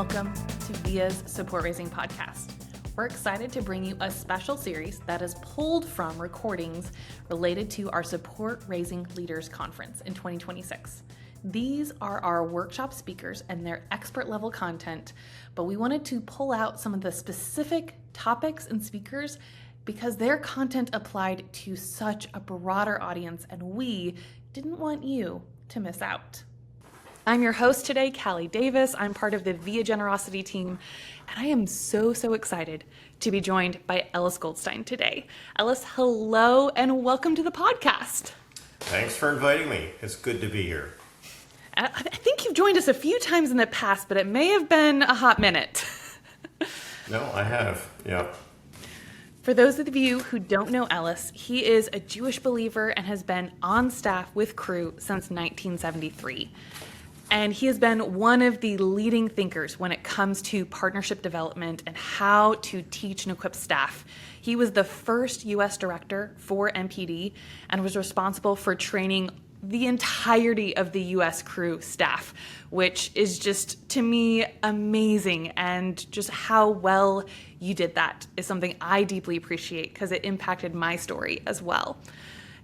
welcome to VIA's Support Raising Podcast. We're excited to bring you a special series that is pulled from recordings related to our Support Raising Leaders Conference in 2026. These are our workshop speakers and their expert level content, but we wanted to pull out some of the specific topics and speakers because their content applied to such a broader audience and we didn't want you to miss out. I'm your host today, Callie Davis. I'm part of the VIA Generosity team, and I am so excited to be joined by Ellis Goldstein today. Ellis, hello and welcome to the podcast. Thanks for inviting me. It's good to be here. I think you've joined us a few times in the past, but it may have been a hot minute. No, I have. Yeah. For those of you who don't know Ellis, he is a Jewish believer and has been on staff with Cru since 1973. And he has been one of the leading thinkers when it comes to partnership development and how to teach and equip staff. He was the first U.S. director for MPD and was responsible for training the entirety of the U.S. Cru staff, which is just, to me, amazing. And just how well you did that is something I deeply appreciate because it impacted my story as well.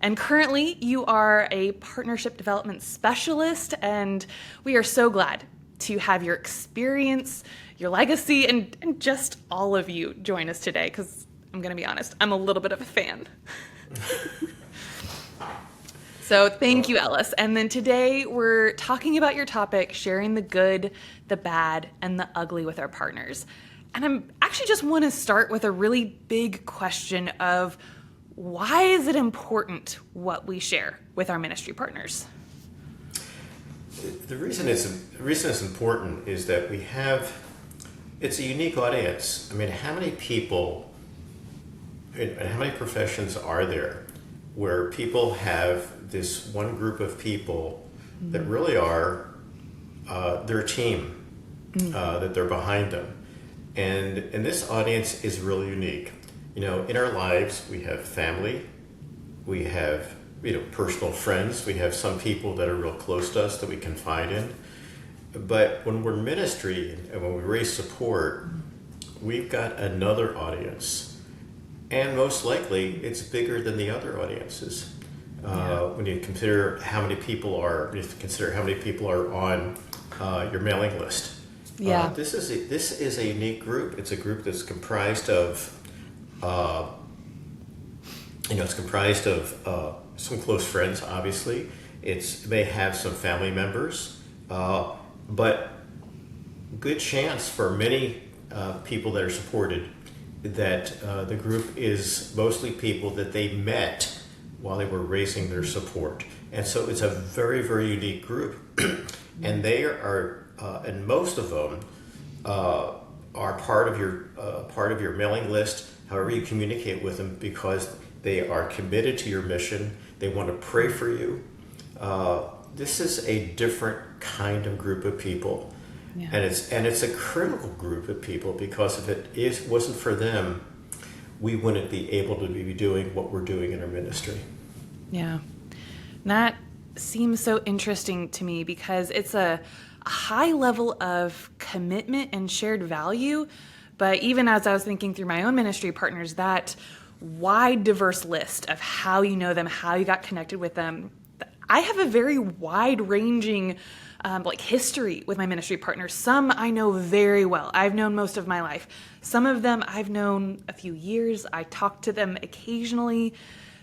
And currently, you are a partnership development specialist, and we are so glad to have your experience, your legacy, and just all of you join us today, because I'm going to be honest, I'm a little bit of a fan. So thank you, Ellis. And then today, we're talking about your topic, sharing the good, the bad, and the ugly with our partners. And I'm actually just want to start with a really big question of, why is it important what we share with our ministry partners? The reason it's important is that it's a unique audience. I mean, how many people and how many professions are there where people have this one group of people that really are their team, that they're behind them. And this audience is really unique. You know, in our lives, we have family, we have, personal friends, we have some people that are real close to us that we confide in. But when we're ministry and when we raise support, we've got another audience. And most likely, it's bigger than the other audiences. When you consider how many people are on your mailing list. Yeah. This is a unique group. It's a group that's comprised of some close friends, obviously. It may have some family members, but good chance for many people that are supported that the group is mostly people that they met while they were raising their support. And so it's a very, very unique group. And they are, and most of them are part of your mailing list, however you communicate with them, because they are committed to your mission. They want to pray for you. This is a different kind of group of people. Yeah. And it's a critical group of people, because if it wasn't for them, we wouldn't be able to be doing what we're doing in our ministry. Yeah. That seems so interesting to me because it's a high level of commitment and shared value. But even as I was thinking through my own ministry partners, that wide, diverse list of how you know them, how you got connected with them. I have a very wide-ranging history with my ministry partners. Some I know very well. I've known most of my life. Some of them I've known a few years. I talk to them occasionally.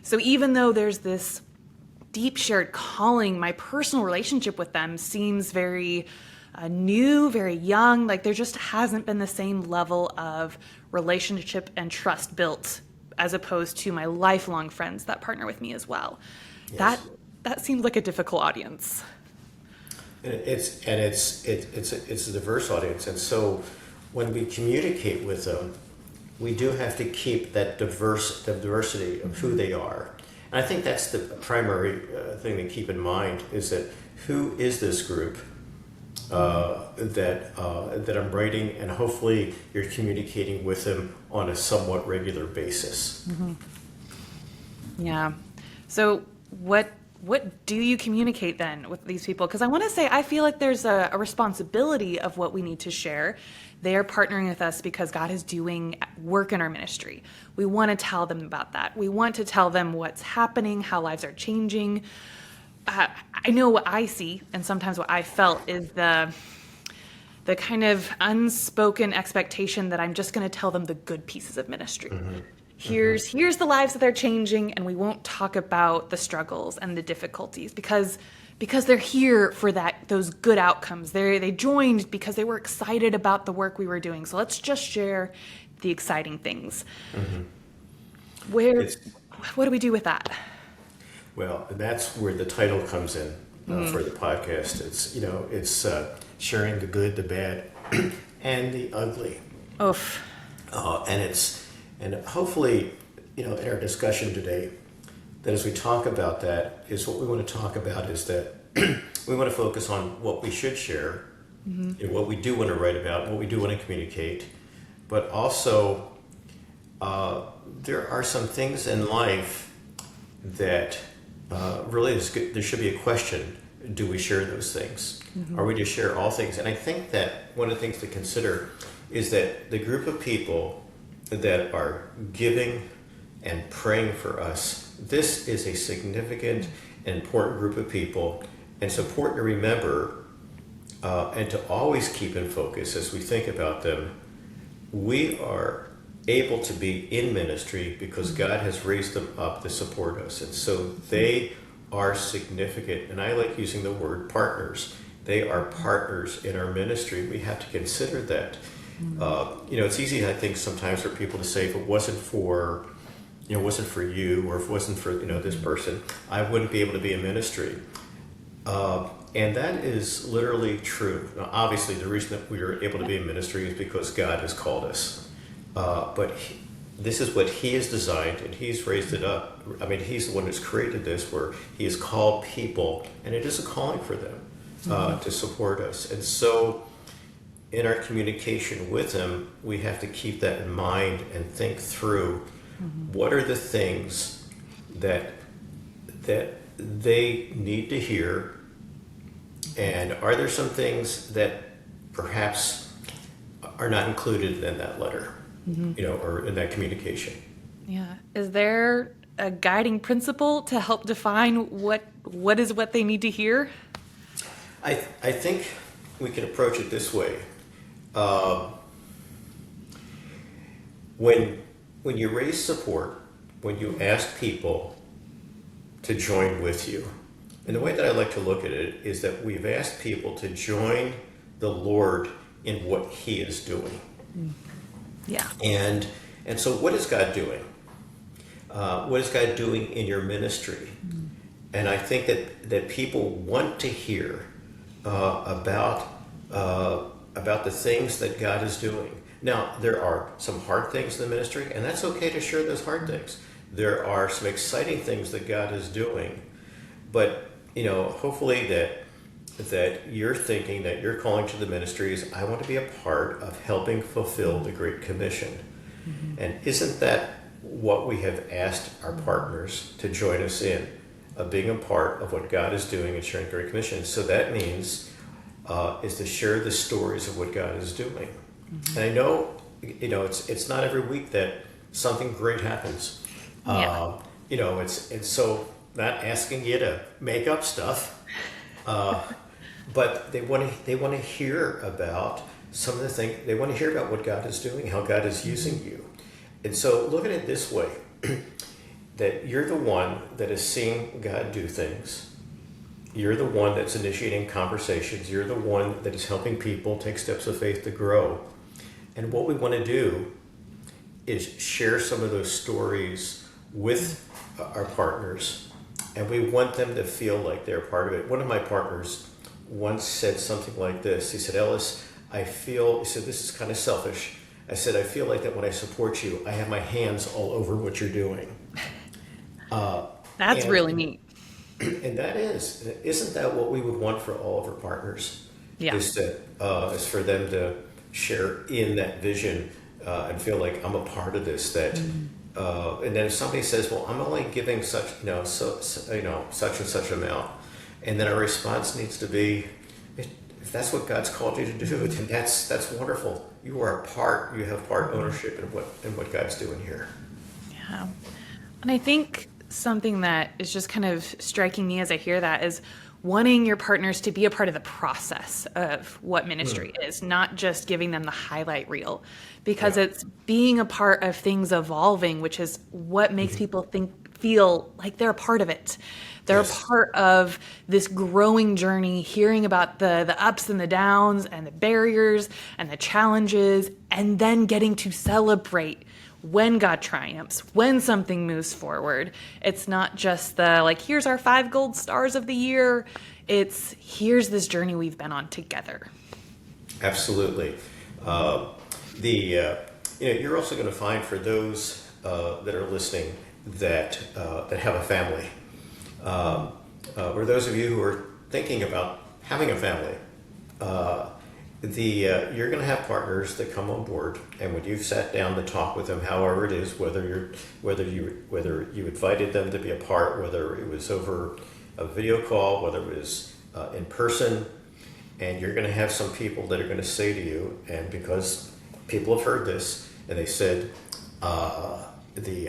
So even though there's this deep shared calling, my personal relationship with them seems very new, very young. Like there just hasn't been the same level of relationship and trust built as opposed to my lifelong friends that partner with me as well. Yes. That seems like a difficult audience. And it's a diverse audience, and so when we communicate with them, we do have to keep that diversity of who they are. And I think that's the primary thing to keep in mind, is that who is this group that I'm writing, and hopefully you're communicating with them on a somewhat regular basis. Mm-hmm. Yeah. So what what do you communicate then with these people? Because I want to say, I feel like there's a responsibility of what we need to share. They are partnering with us because God is doing work in our ministry. We want to tell them about that. We want to tell them what's happening, how lives are changing. I know what I see, and sometimes what I felt is the kind of unspoken expectation that I'm just going to tell them the good pieces of ministry. Here's the lives that they're changing, and we won't talk about the struggles and the difficulties because they're here for those good outcomes. They joined because they were excited about the work we were doing. So let's just share the exciting things. What do we do with that? Well, that's where the title comes in for the podcast. It's sharing the good, the bad, and the ugly. Oof. And hopefully, in our discussion today, that as we talk about that, is what we want to talk about is that we want to focus on what we should share, what we do want to write about, what we do want to communicate, but also there are some things in life that really there should be a question: do we share those things? Are we to share all things? And I think that one of the things to consider is that the group of people that are giving and praying for us, this is a significant and important group of people, and it's important to remember and to always keep in focus as we think about them. We are able to be in ministry because God has raised them up to support us, and so they are significant, and I like using the word partners. They are partners in our ministry. We have to consider that. It's easy, I think, sometimes for people to say, if it wasn't for you, or if it wasn't for this person, I wouldn't be able to be in ministry. And that is literally true. Now, obviously, the reason that we are able to be in ministry is because God has called us. But this is what He has designed, and He's raised it up. I mean, He's the one who's created this, where He has called people, and it is a calling for them to support us. And so, in our communication with Him, we have to keep that in mind and think through what are the things that they need to hear, and are there some things that perhaps are not included in that letter, or in that communication. Yeah. Is there a guiding principle to help define what they need to hear? I think we can approach it this way. When you raise support, when you ask people to join with you, and the way that I like to look at it is that we've asked people to join the Lord in what He is doing. Yeah. And so what is God doing? What is God doing in your ministry? And I think that people want to hear about the things that God is doing. Now, there are some hard things in the ministry, and that's okay to share those hard things. There are some exciting things that God is doing, but hopefully that you're thinking that your calling to the ministry is, I want to be a part of helping fulfill the Great Commission. And isn't that what we have asked our partners to join us in, of being a part of what God is doing and sharing the Great Commission? So that means is to share the stories of what God is doing. And I know, it's not every week that something great happens. It's so not asking you to make up stuff, but they want to hear about some of the things. They want to hear about what God is doing, how God is using you. And so look at it this way, that you're the one that is seeing God do things. You're the one that's initiating conversations. You're the one that is helping people take steps of faith to grow. And what we want to do is share some of those stories with our partners. And we want them to feel like they're part of it. One of my partners once said something like this. He said, Ellis, he said, this is kind of selfish. I said, I feel like that when I support you, I have my hands all over what you're doing. That's really neat. And isn't that what we would want for all of our partners? Yeah. Is for them to share in that vision and feel like I'm a part of this, that and then if somebody says, "Well, I'm only giving such, such and such amount," and then our response needs to be, "If that's what God's called you to do, then that's wonderful. You are a part. You have part ownership in what God's doing here." Yeah. And I think something that is just kind of striking me as I hear that is wanting your partners to be a part of the process of what ministry is, not just giving them the highlight reel, because it's being a part of things evolving, which is what makes people feel like they're a part of it. They're a part of this growing journey, hearing about the ups and the downs and the barriers and the challenges, and then getting to celebrate when God triumphs, when something moves forward. It's not just the like, here's our 5 gold stars of the year. It's here's this journey we've been on together. Absolutely. You're also going to find for those that are listening that have a family, or those of you who are thinking about having a family. You're going to have partners that come on board, and when you've sat down to talk with them, however it is, whether you invited them to be a part, whether it was over a video call, whether it was in person, and you're going to have some people that are going to say to you, and because people have heard this, and they said, "I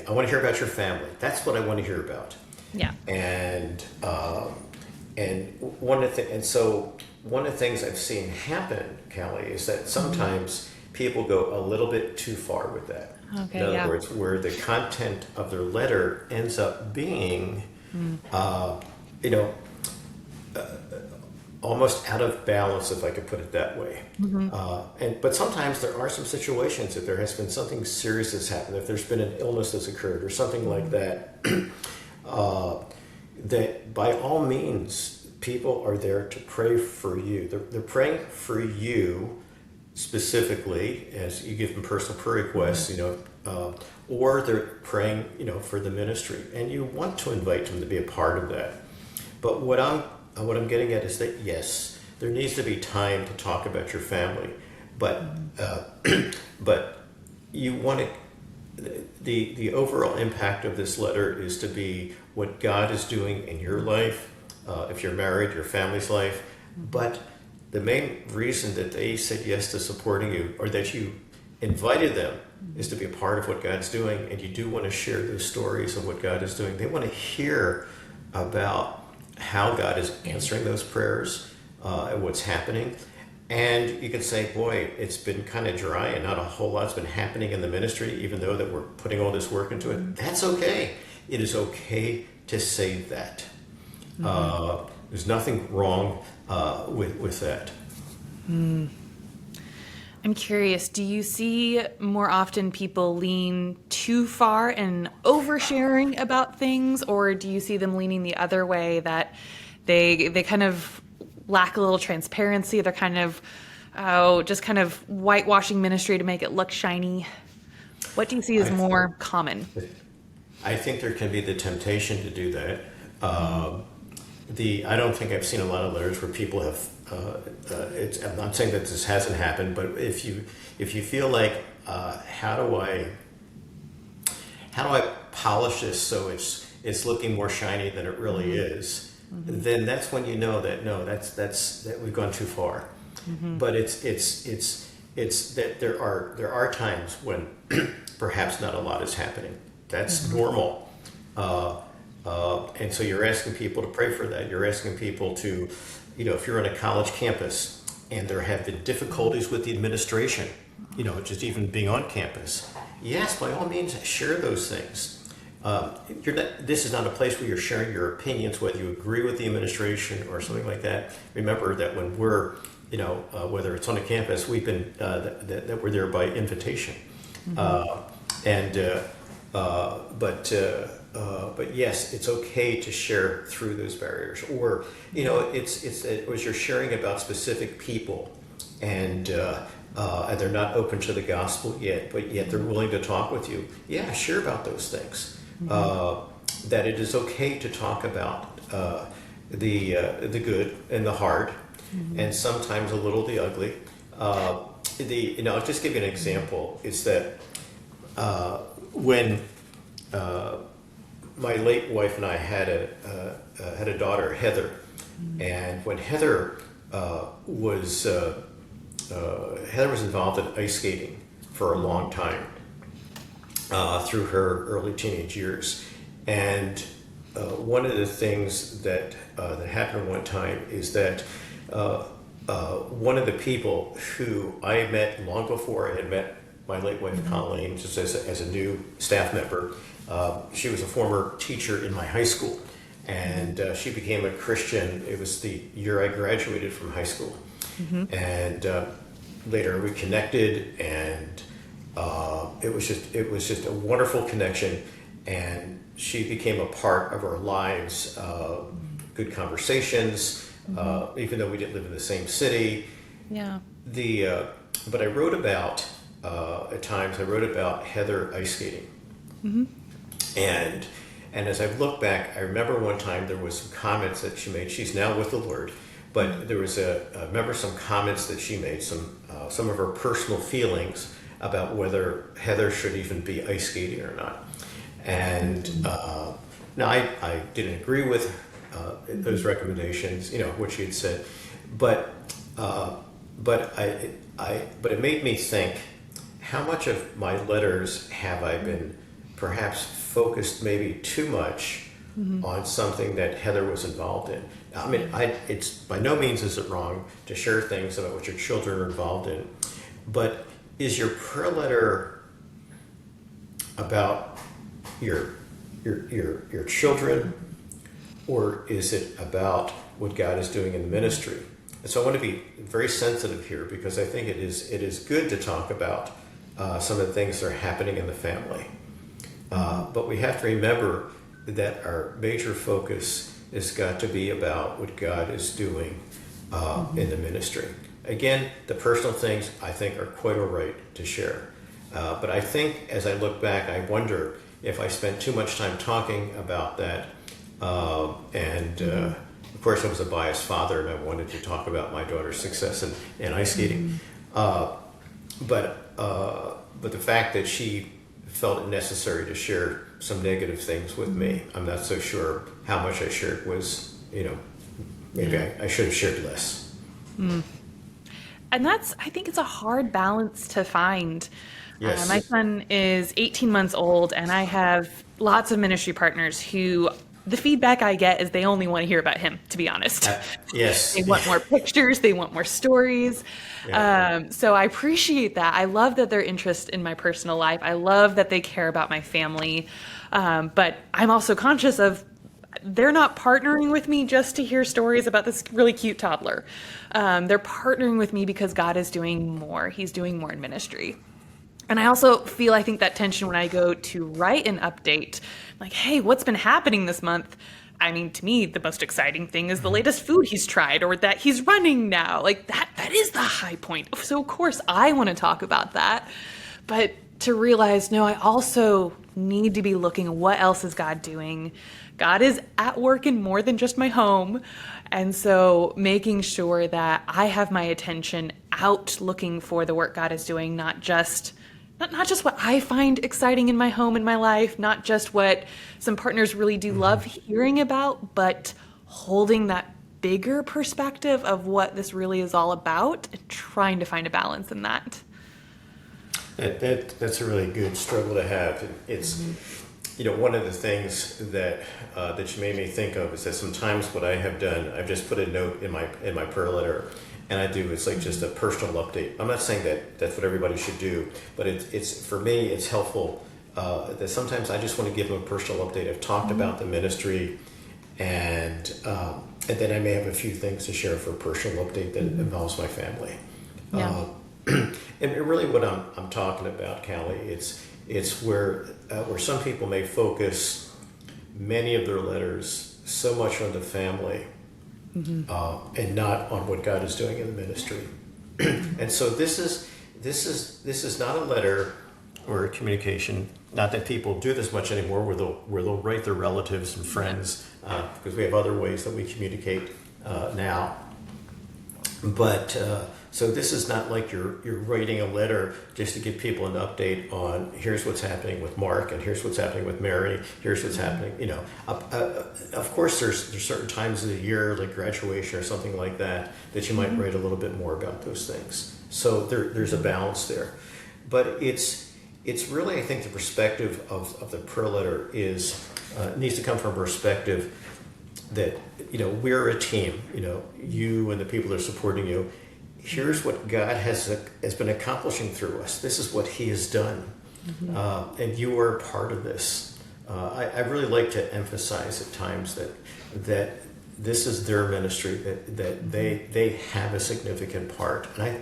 want to hear about your family. That's what I want to hear about." Yeah. And one of the things I've seen happen, Callie, is that sometimes people go a little bit too far with that. Okay, in other words, where the content of their letter ends up being, almost out of balance, if I could put it that way. But sometimes there are some situations that there has been something serious that's happened, if there's been an illness that's occurred or something like that, that by all means, people are there to pray for you. They're praying for you specifically as you give them personal prayer requests, or they're praying, for the ministry, and you want to invite them to be a part of that. But what I'm getting at is that yes, there needs to be time to talk about your family, but you want to. The overall impact of this letter is to be what God is doing in your life. If you're married, your family's life. But the main reason that they said yes to supporting you, or that you invited them, is to be a part of what God's doing. And you do want to share those stories of what God is doing. They want to hear about how God is answering those prayers and what's happening. And you can say, boy, it's been kind of dry and not a whole lot's been happening in the ministry, even though that we're putting all this work into it. That's okay. It is okay to say that. There's nothing wrong with that. I'm curious, do you see more often people lean too far in oversharing about things, or do you see them leaning the other way, that they kind of lack a little transparency? They're kind of just kind of whitewashing ministry to make it look shiny. What do you see as more common? I think there can be the temptation to do that. I don't think I've seen a lot of letters where people have. I'm not saying that this hasn't happened, but if you feel like how do I polish this so it's looking more shiny than it really is, then that's when you know that that we've gone too far. But it's that there are times when perhaps not a lot is happening. That's normal. And so you're asking people to pray for that. You're asking people to, if you're on a college campus and there have been difficulties with the administration, just even being on campus, yes, by all means, share those things. This is not a place where you're sharing your opinions, whether you agree with the administration or something like that. Remember that when we're, whether it's on a campus, we've been, that we're there by invitation. But yes, it's okay to share through those barriers. Or, it was you're sharing about specific people, and they're not open to the gospel yet, but yet they're willing to talk with you. Yeah, share about those things. That it is okay to talk about the good and the hard, and sometimes a little the ugly. I'll just give you an example. Is that when my late wife and I had a daughter, Heather, and when Heather was involved in ice skating for a long time through her early teenage years, and one of the things that happened one time is that one of the people who I met long before I had met my late wife, Callie, just as a new staff member, she was a former teacher in my high school, and she became a Christian. It was the year I graduated from high school, and later we connected, and it was just a wonderful connection, and she became a part of our lives. Good conversations, even though we didn't live in the same city. Yeah. But I wrote about at times I wrote about Heather ice skating, and as I look back, I remember one time there was some comments that she made. She's now with the Lord, but there was I remember some comments that she made, some of her personal feelings about whether Heather should even be ice skating or not. And now I didn't agree with those recommendations, what she had said, but it made me think, how much of my letters have I been perhaps focused maybe too much on something that Heather was involved in? I mean, it's by no means is it wrong to share things about what your children are involved in, but is your prayer letter about your children, or is it about what God is doing in the ministry? And so I want to be very sensitive here, because I think it is good to talk about some of the things that are happening in the family. But we have to remember that our major focus has got to be about what God is doing in the ministry. Again, the personal things I think are quite all right to share. But I think as I look back, I wonder if I spent too much time talking about that. Of course, I was a biased father, and I wanted to talk about my daughter's success in ice skating. But the fact that she felt it necessary to share some negative things with me, I'm not so sure how much I shared was, maybe I should have shared less. And I think it's a hard balance to find. Yes. My son is 18 months old, and I have lots of ministry partners who the feedback I get is they only want to hear about him, to be honest. Yes. They want more pictures. They want more stories. Yeah. So I appreciate that. I love that their interest in my personal life. I love that they care about my family. But I'm also conscious of they're not partnering with me just to hear stories about this really cute toddler. They're partnering with me because God is doing more. He's doing more in ministry. And I also feel, I think that tension when I go to write an update, like, hey, what's been happening this month? I mean, to me, the most exciting thing is the latest food he's tried, or that he's running now. Like that is the high point. So of course I want to talk about that. But to realize, no, I also need to be looking at what else is God doing. God is at work in more than just my home. And so making sure that I have my attention out looking for the work God is doing, not just what I find exciting in my home, in my life, not just what some partners really do love hearing about, but holding that bigger perspective of what this really is all about and trying to find a balance in that. That's a really good struggle to have. It's, one of the things that you made me think of is that sometimes what I have done, I've just put a note in my prayer letter, and it's like just a personal update. I'm not saying that that's what everybody should do, but it's for me, it's helpful that sometimes I just want to give them a personal update. I've talked about the ministry, and then I may have a few things to share for a personal update that involves my family. Yeah. And really, what I'm talking about, Callie, it's where some people may focus many of their letters so much on the family. And not on what God is doing in the ministry. And so this is not a letter or a communication. Not that people do this much anymore, where they'll write their relatives and friends, because we have other ways that we communicate now. But so this is not like you're writing a letter just to give people an update on here's what's happening with Mark and here's what's happening with Mary. Here's what's happening. Of course, there's certain times of the year like graduation or something like that you might write a little bit more about those things. So there's a balance there, but it's really, I think, the perspective of the prayer letter needs to come from a perspective that we're a team. You and the people that are supporting you. Here's what God has been accomplishing through us. This is what He has done, and you are a part of this. I really like to emphasize at times that this is their ministry. That they have a significant part, I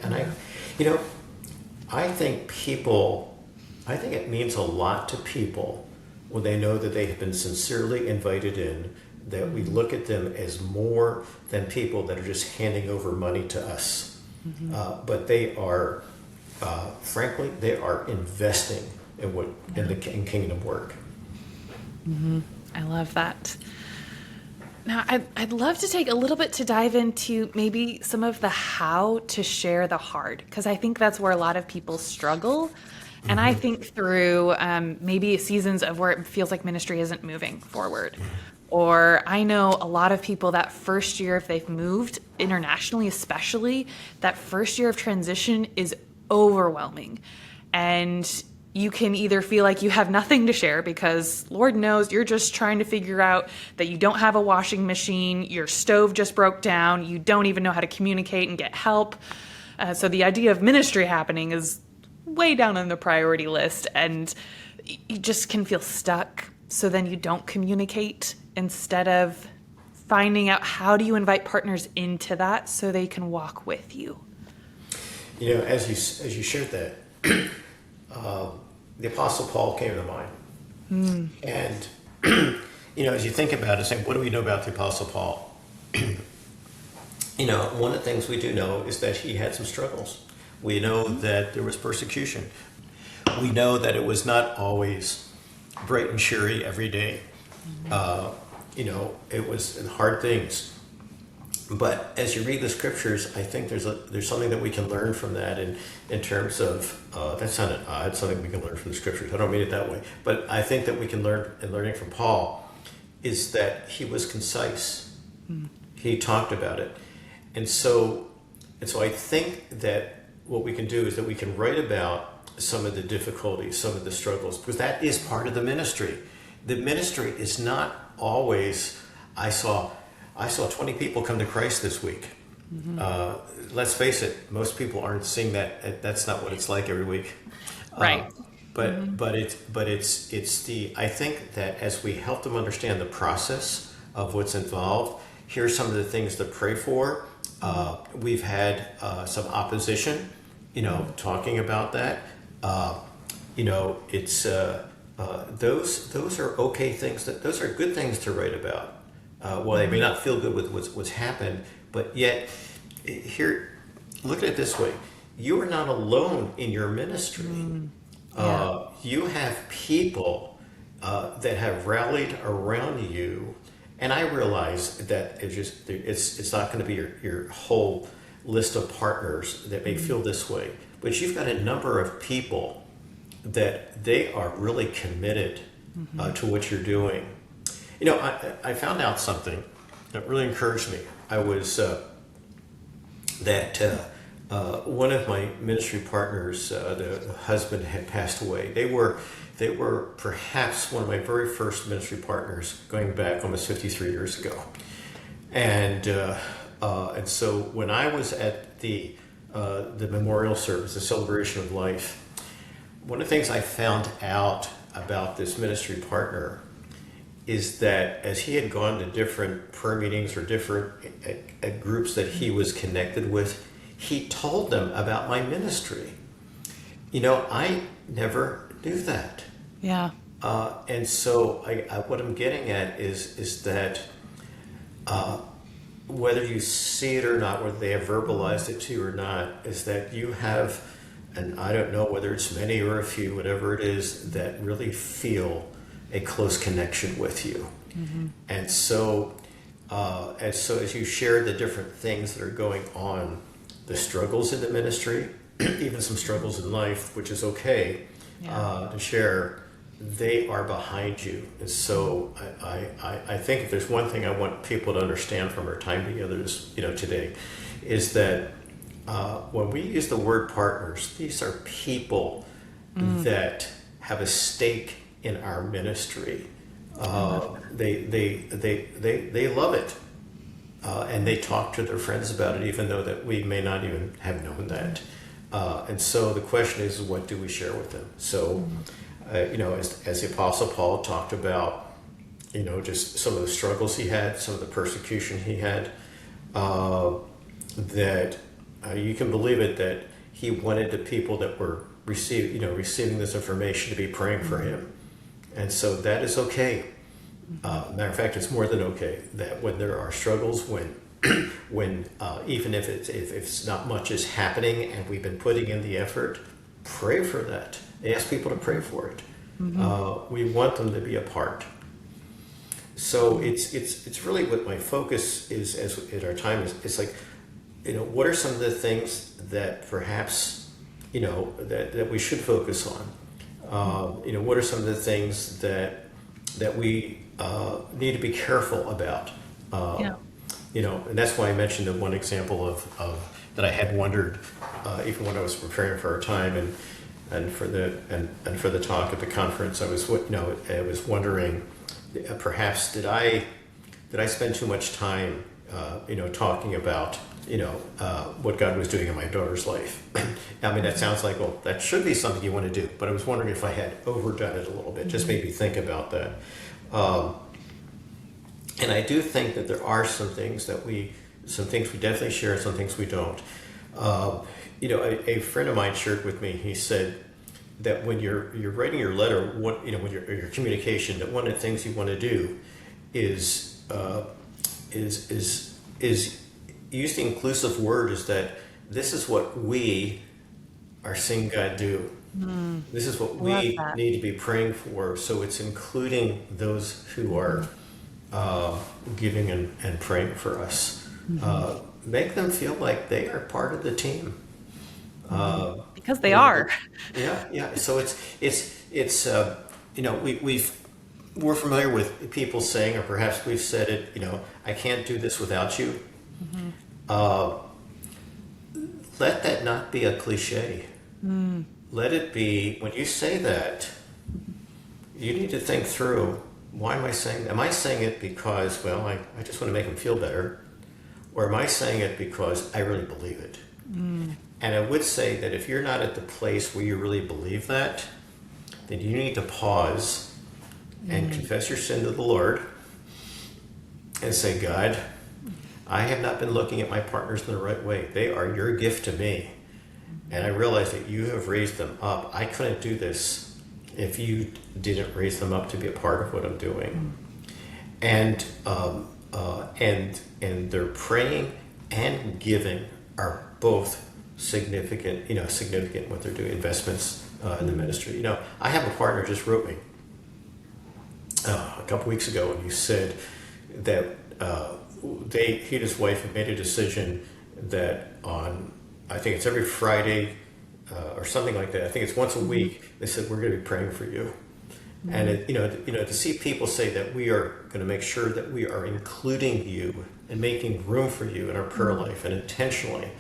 think it means a lot to people when they know that they have been sincerely invited in. That we look at them as more than people that are just handing over money to us. But they are, frankly, they are investing in kingdom work. I love that. Now, I'd love to take a little bit to dive into maybe some of the how to share the hard, because I think that's where a lot of people struggle. And I think through maybe seasons of where it feels like ministry isn't moving forward. Or I know a lot of people that first year, if they've moved internationally, especially, that first year of transition is overwhelming. And you can either feel like you have nothing to share because Lord knows you're just trying to figure out that you don't have a washing machine, your stove just broke down, you don't even know how to communicate and get help. So the idea of ministry happening is way down on the priority list, and you just can feel stuck. So then you don't communicate instead of finding out how do you invite partners into that so they can walk with you. As you shared that, the Apostle Paul came to mind. And, as you think about it, saying, what do we know about the Apostle Paul? One of the things we do know is that he had some struggles. We know that there was persecution. We know that it was not always bright and cheery every day. It was hard things. But as you read the scriptures, I think there's something that we can learn from that in terms of, that sounded odd, something we can learn from the scriptures. I don't mean it that way. But I think that we can learn, in learning from Paul, is that he was concise. He talked about it. And so I think that what we can do is that we can write about some of the difficulties, some of the struggles, because that is part of the ministry. The ministry is not always, I saw 20 people come to Christ this week. Let's face it, most people aren't seeing that. That's not what it's like every week. Right. But it's the, I think that as we help them understand the process of what's involved, here's some of the things to pray for. We've had some opposition, talking about that. It's those are okay things. Those are good things to write about. Well, they may not feel good with what's happened, but yet here, look at it this way: you are not alone in your ministry. You have people that have rallied around you, and I realize that it's not going to be your whole list of partners that may feel this way, but you've got a number of people that they are really committed to what you're doing. I found out something that really encouraged me. I was one of my ministry partners, the husband had passed away. They were perhaps one of my very first ministry partners, going back almost 53 years ago. And so when I was at the memorial service, the celebration of life, one of the things I found out about this ministry partner is that as he had gone to different prayer meetings or different groups that he was connected with, he told them about my ministry. I never knew that. Yeah. And so what I'm getting at is that whether you see it or not, whether they have verbalized it to you or not, is that you have, and I don't know whether it's many or a few, whatever it is, that really feel a close connection with you. And so And so as you share the different things that are going on, the struggles in the ministry, even some struggles in life, which is okay to share, they are behind you. And so I think if there's one thing I want people to understand from our time together today, is that when we use the word partners, these are people that have a stake in our ministry. They love it, and they talk to their friends about it, even though that we may not even have known that. And so the question is, what do we share with them? So, as the Apostle Paul talked about, just some of the struggles he had, some of the persecution he had, that you can believe it, that he wanted the people that were receiving this information to be praying for him. And so that is okay. Matter of fact, it's more than okay that when there are struggles, when even if it's not much is happening and we've been putting in the effort, pray for that. Ask people to pray for it. We want them to be a part. So it's really what my focus is at our time is. It's like, what are some of the things that perhaps that we should focus on? What are some of the things that we need to be careful about? And that's why I mentioned the one example of that I had wondered, even when I was preparing for our time and for the talk at the conference, I was wondering, perhaps did I spend too much time, talking about what God was doing in my daughter's life. I mean, that sounds like, well, that should be something you want to do, but I was wondering if I had overdone it a little bit. Just made me think about that. And I do think that there are some things we definitely share, some things we don't. A friend of mine shared with me, he said that when you're writing your letter, when your communication, that one of the things you want to do is use the inclusive word, is that this is what we are seeing God do. This is what we need to be praying for. So it's including those who are giving and praying for us. Make them feel like they are part of the team. Because they are. Yeah. So we're familiar with people saying, or perhaps we've said it, I can't do this without you. Let that not be a cliche. Let it be, when you say that, you need to think through, why am I saying that? Am I saying it because, well, I just want to make them feel better? Or am I saying it because I really believe it? And I would say that if you're not at the place where you really believe that, then you need to pause and confess your sin to the Lord and say, God, I have not been looking at my partners in the right way. They are your gift to me. And I realize that you have raised them up. I couldn't do this if you didn't raise them up to be a part of what I'm doing. And their praying and giving are both significant in what they're doing, investments in the ministry. I have a partner just wrote me a couple weeks ago, and he said that he and his wife have made a decision that on, I think it's every Friday or something like that. I think it's once a week. They said, we're going to be praying for you. And to see people say that we are going to make sure that we are including you and making room for you in our prayer life, and intentionally.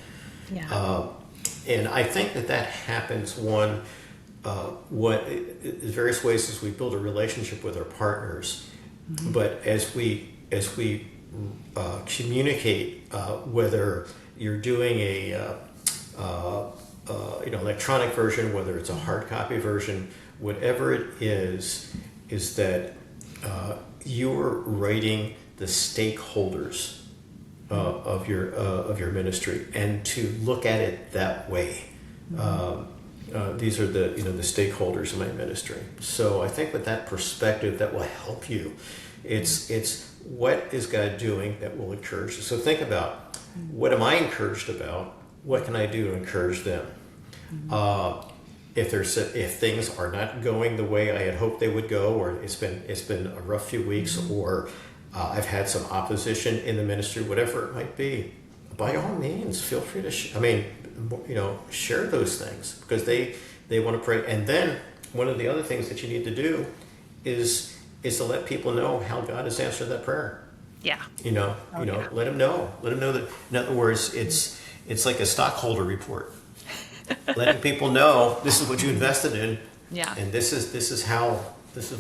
And I think that happens various ways as we build a relationship with our partners. But as we communicate, whether you're doing a electronic version, whether it's a hard copy version, whatever it is that you're writing the stakeholders of your ministry, and to look at it that way. These are the stakeholders of my ministry. So I think with that perspective, that will help you. It's what is God doing that will encourage you. So think about, what am I encouraged about? What can I do to encourage them? If things are not going the way I had hoped they would go, or it's been a rough few weeks, or I've had some opposition in the ministry, whatever it might be. By all means, feel free to, share those things, because they want to pray. And then one of the other things that you need to do is to let people know how God has answered that prayer. Yeah. Let them know. Let them know that, in other words, it's like a stockholder report. Letting people know this is what you invested in. Yeah. And this is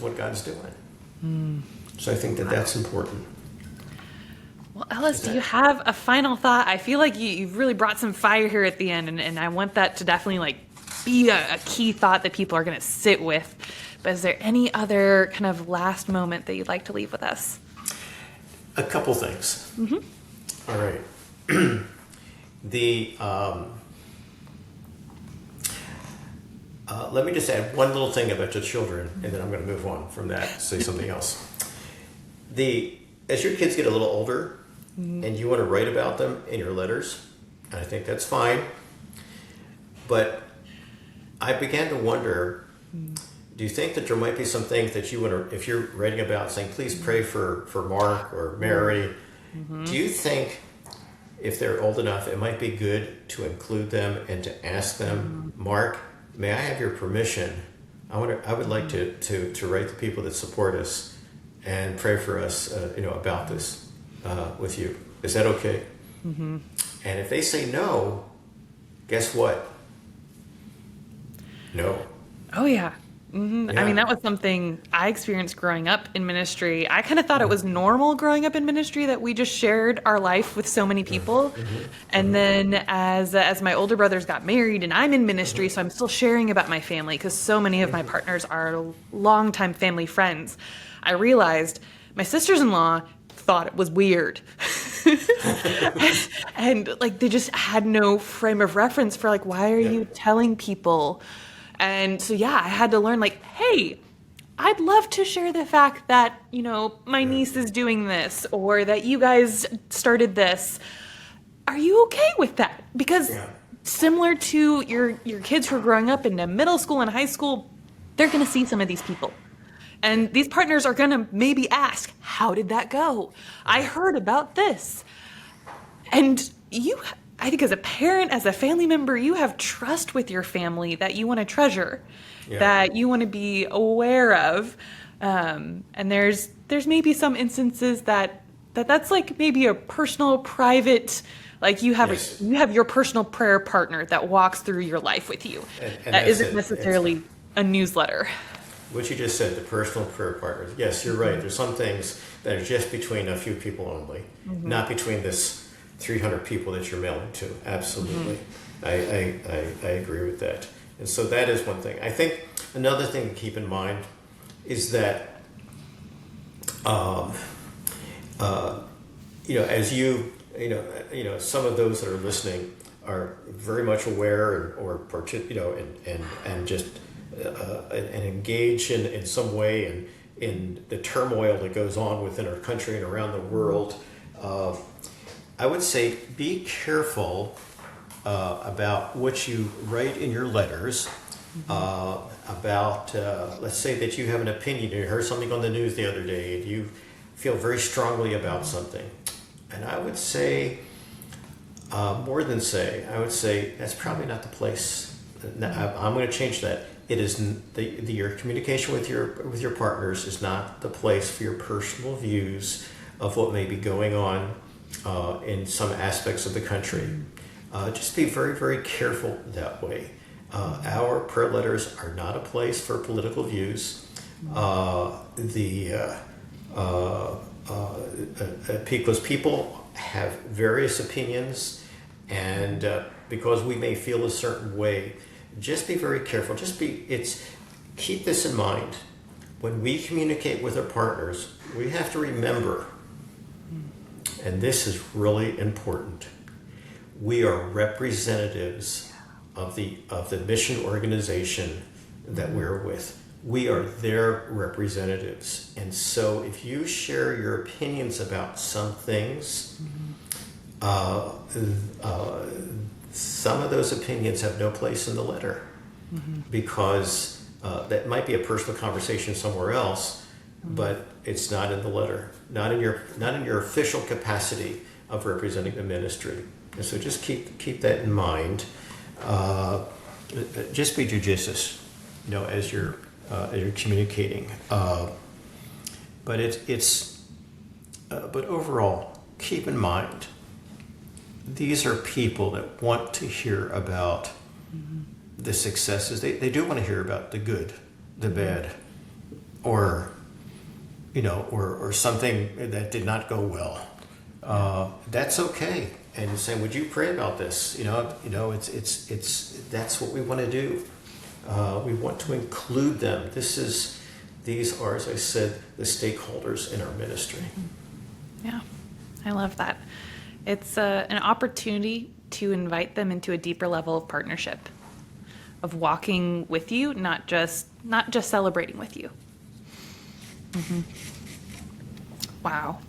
what God's doing. So I think that's important. Well, Ellis, do you have a final thought? I feel like you've really brought some fire here at the end, and I want that to definitely be a key thought that people are going to sit with. But is there any other kind of last moment that you'd like to leave with us? A couple things. Mm-hmm. All right. Let me just add one little thing about your children, and then I'm going to move on from that, say something else. As your kids get a little older, and you want to write about them in your letters, and I think that's fine, but I began to wonder, do you think that there might be some things that you want to, if you're writing about saying, please pray for Mark or Mary, do you think if they're old enough, it might be good to include them and to ask them, Mark, may I have your permission? I would like to write the people that support us and pray for us, about this with you. Is that okay? Mm-hmm. And if they say no, guess what? No. Oh, yeah. Mm-hmm. Yeah. I mean, that was something I experienced growing up in ministry. I kind of thought it was normal growing up in ministry that we just shared our life with so many people. Mm-hmm. And then as my older brothers got married and I'm in ministry, so I'm still sharing about my family because so many of my partners are longtime family friends. I realized my sisters-in-law thought it was weird. and they just had no frame of reference for why are you telling people? And so, I had to learn hey, I'd love to share the fact that, my niece is doing this or that you guys started this. Are you okay with that? Because similar to your kids who are growing up into middle school and high school, they're going to see some of these people. And these partners are going to maybe ask, how did that go? I heard about this. And I think as a parent, as a family member, you have trust with your family that you want to treasure, that you want to be aware of. And there's maybe some instances that's maybe a personal, private, you have your personal prayer partner that walks through your life with you. And that isn't necessarily a newsletter. What you just said, the personal prayer partners. Yes, you're right. There's some things that are just between a few people only, not between this 300 people that you're mailing to. Absolutely. I agree with that. And so that is one thing. I think another thing to keep in mind is that, as some of those that are listening are very much aware and just and engage in some way in the turmoil that goes on within our country and around the world. I would say be careful about what you write in your letters about, let's say that you have an opinion, you heard something on the news the other day, and you feel very strongly about something. And I would say, I would say that's probably not the place. I'm going to change that. It is your communication with your partners is not the place for your personal views of what may be going on in some aspects of the country. Just be very, very careful that way. Our prayer letters are not a place for political views. Because people have various opinions, and because we may feel a certain way, just be very careful. Keep this in mind. When we communicate with our partners, we have to remember, and this is really important, we are representatives of the mission organization that we're with. We are their representatives. And so if you share your opinions about some things, some of those opinions have no place in the letter, because that might be a personal conversation somewhere else, but it's not in the letter, not in your official capacity of representing the ministry. And so just keep that in mind. Just be judicious, as you're communicating. But but overall, keep in mind, these are people that want to hear about the successes. They do want to hear about the good, the bad, or something that did not go well. That's okay. And saying, would you pray about this? It's that's what we want to do. We want to include them. These are, as I said, the stakeholders in our ministry. Yeah, I love that. It's an opportunity to invite them into a deeper level of partnership, of walking with you, not just celebrating with you. Wow.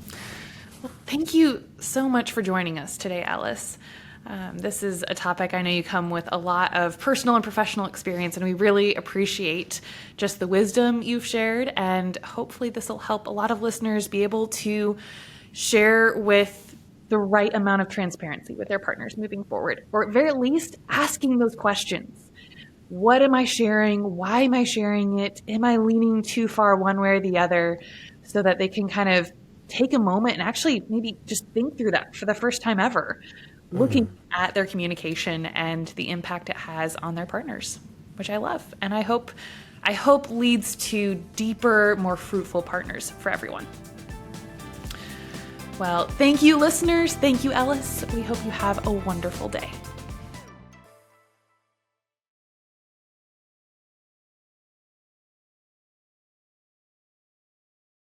Well, thank you so much for joining us today, Ellis. This is a topic I know you come with a lot of personal and professional experience, and we really appreciate just the wisdom you've shared, and hopefully this will help a lot of listeners be able to share with the right amount of transparency with their partners moving forward, or at very least asking those questions. What am I sharing? Why am I sharing it? Am I leaning too far one way or the other? So that they can kind of take a moment and actually maybe just think through that for the first time ever, looking at their communication and the impact it has on their partners, which I love. And I hope leads to deeper, more fruitful partners for everyone. Well, thank you, listeners. Thank you, Ellis. We hope you have a wonderful day.